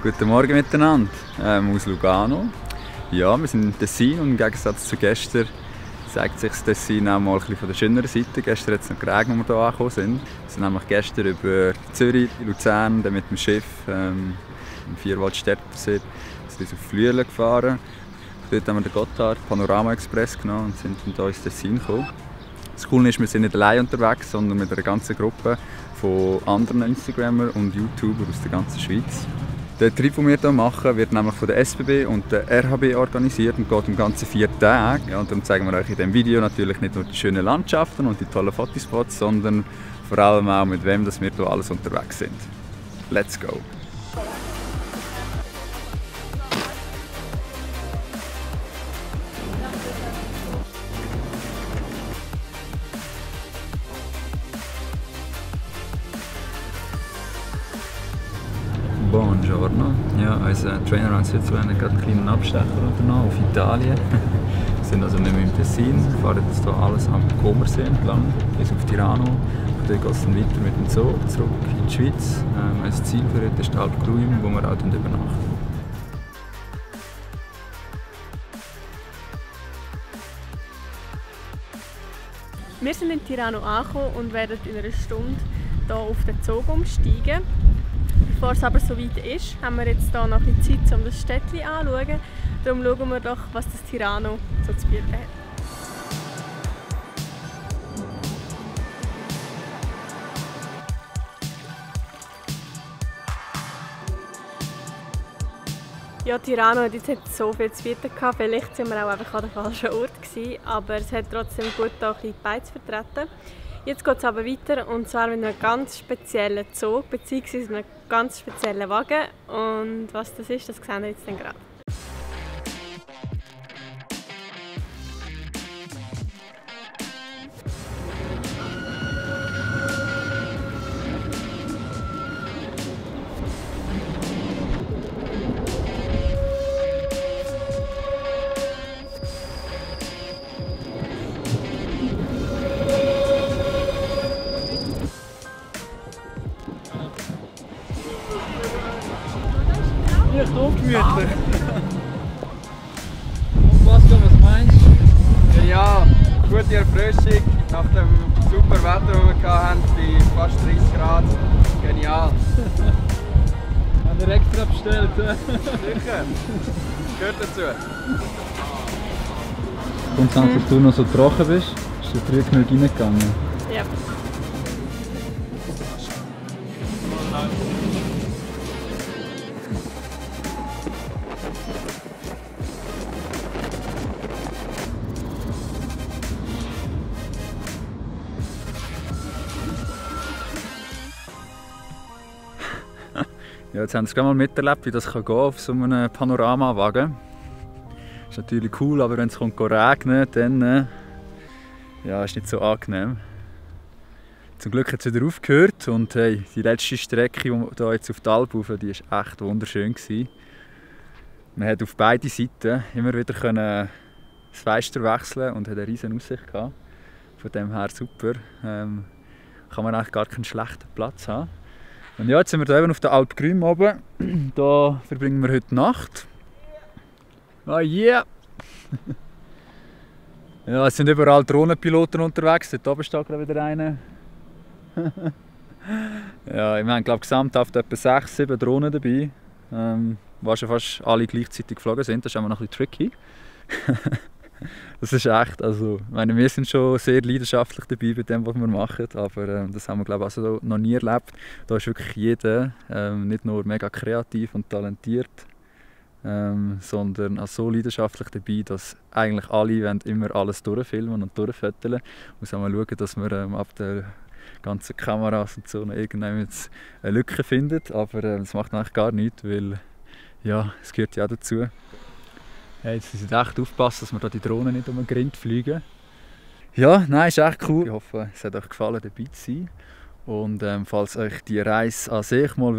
Guten Morgen miteinander, aus Lugano. Ja, wir sind in Tessin und im Gegensatz zu gestern zeigt sich das Tessin auch mal ein bisschen von der schöneren Seite. Gestern hat es noch geregnet, als wir hier angekommen sind. Wir sind nämlich gestern über Zürich, Luzern, dann mit dem Schiff im Vierwaldstättersee auf Flüelen gefahren. Dort haben wir den Gotthard Panorama Express genommen und sind hier ins Tessin gekommen. Das Coole ist, wir sind nicht allein unterwegs, sondern mit einer ganzen Gruppe von anderen Instagrammern und YouTubern aus der ganzen Schweiz. Der Trip, den wir hier machen, wird nämlich von der SBB und der RHB organisiert und geht um ganze 4 Tage. Ja, und darum zeigen wir euch in diesem Video natürlich nicht nur die schönen Landschaften und die tollen Fotospots, sondern vor allem auch mit wem wir hier alles unterwegs sind. Let's go! Buongiorno. Ja, unser Trainer an Switzerland hat gerade einen kleinen Abstecher unternommen auf Italien. Wir sind also nicht mehr im Tessin, fahren jetzt hier alles am Comersee entlang bis auf Tirano. Von dort geht es dann weiter mit dem Zoo zurück in die Schweiz. Unser Ziel für heute ist die Alp Gruim, wo wir auch übernachten. Wir sind in Tirano angekommen und werden in einer Stunde hier auf den Zug umsteigen. Bevor es aber so weit ist, haben wir jetzt hier noch ein bisschen Zeit, um das Städtchen anzuschauen. Darum schauen wir doch, was das Tirano so zu bieten hat. Ja, Tirano hat jetzt nicht so viel zu bieten gehabt. Vielleicht waren wir auch einfach an der falschen Ort gewesen, aber es hat trotzdem gut hier ein bisschen die Beiz vertreten. Jetzt geht es aber weiter, und zwar mit einem ganz speziellen Zug bzw. einem ganz speziellen Wagen. Und was das ist, das sehen wir jetzt dann gerade. Hier ist ungemütlich. Und Pascal, was meinst du? Ja, gute Erfrischung nach dem super Wetter, das wir hatten, bei fast 30 Grad. Genial. Haben wir extra bestellt. Sicher. Gehört dazu. Kommt es an, dass du noch so trocken bist? Ist der früh genug reingegangen? Ja. Ja, jetzt haben Sie gerade mal miterlebt, wie das gehen kann auf so einem Panoramawagen. Das ist natürlich cool, aber wenn es regnet, dann ja, ist nicht so angenehm. Zum Glück hat es wieder aufgehört und hey, die letzte Strecke, die jetzt auf die Alp rauf, die war echt wunderschön gewesen. Man konnte auf beide Seiten immer wieder das Fenster wechseln und hat eine riesige Aussicht gehabt. Von dem her super. Kann man eigentlich gar keinen schlechten Platz haben. Und ja, jetzt sind wir hier eben auf der Alp Gruim oben. Hier verbringen wir heute Nacht. Oh yeah! Ja, es sind überall Drohnenpiloten unterwegs. Dort oben steht gerade wieder einer. Ja, wir haben, glaube ich, gesamthaft etwa 6, 7 Drohnen dabei. Was schon fast alle gleichzeitig geflogen sind. Das ist immer noch ein bisschen tricky. Das ist echt, also, ich meine, wir sind schon sehr leidenschaftlich dabei bei dem, was wir machen, aber das haben wir, glaube ich, also noch nie erlebt. Da ist wirklich jeder nicht nur mega kreativ und talentiert, sondern auch so leidenschaftlich dabei, dass eigentlich alle immer alles durchfilmen und durchfoteln. Man muss auch mal schauen, dass wir ab der ganzen Kameras und so noch irgendwann eine Lücke finden, aber das macht eigentlich gar nichts, weil ja, es gehört ja auch dazu. Hey, jetzt müssen wir echt aufpassen, dass wir da die Drohnen nicht um den Grind fliegen. Ja, nein, ist echt cool. Ich hoffe, es hat euch gefallen, dabei zu sein. Und falls euch die Reise an sich mal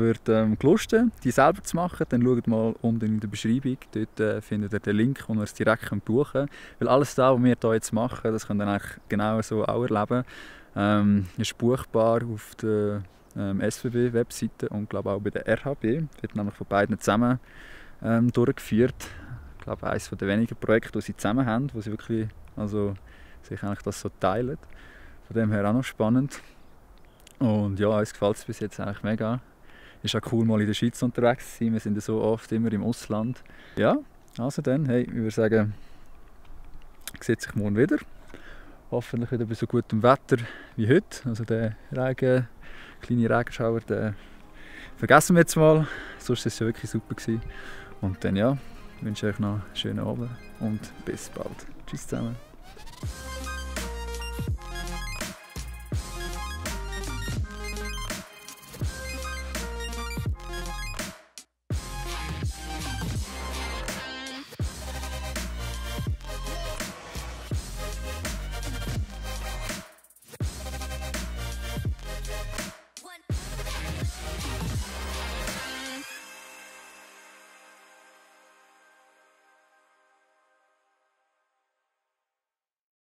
gelusten, die selber zu machen, dann schaut mal unten in der Beschreibung. Dort findet ihr den Link, wo ihr es direkt buchen könnt. Weil alles das, was wir hier jetzt machen, das könnt ihr eigentlich genau so auch erleben. Ist buchbar auf der SWB-Webseite und glaube auch bei der RHB. Wird nämlich von beiden zusammen durchgeführt. Ich glaube, eines der wenigen Projekte, die sie zusammen haben, wo sie wirklich sich eigentlich das so teilen. Von dem her auch noch spannend. Und ja, uns gefällt es bis jetzt eigentlich mega. Ist auch cool, mal in der Schweiz unterwegs zu sein. Wir sind ja so oft immer im Ausland. Ja, also dann, hey, ich würde sagen, sieht sich morgen wieder. Hoffentlich wieder bei so gutem Wetter wie heute. Also der kleine Regenschauer, den vergessen wir jetzt mal. Sonst war es ja wirklich super gewesen. Und dann ja, wünsche ich euch noch einen schönen Abend und bis bald. Tschüss zusammen.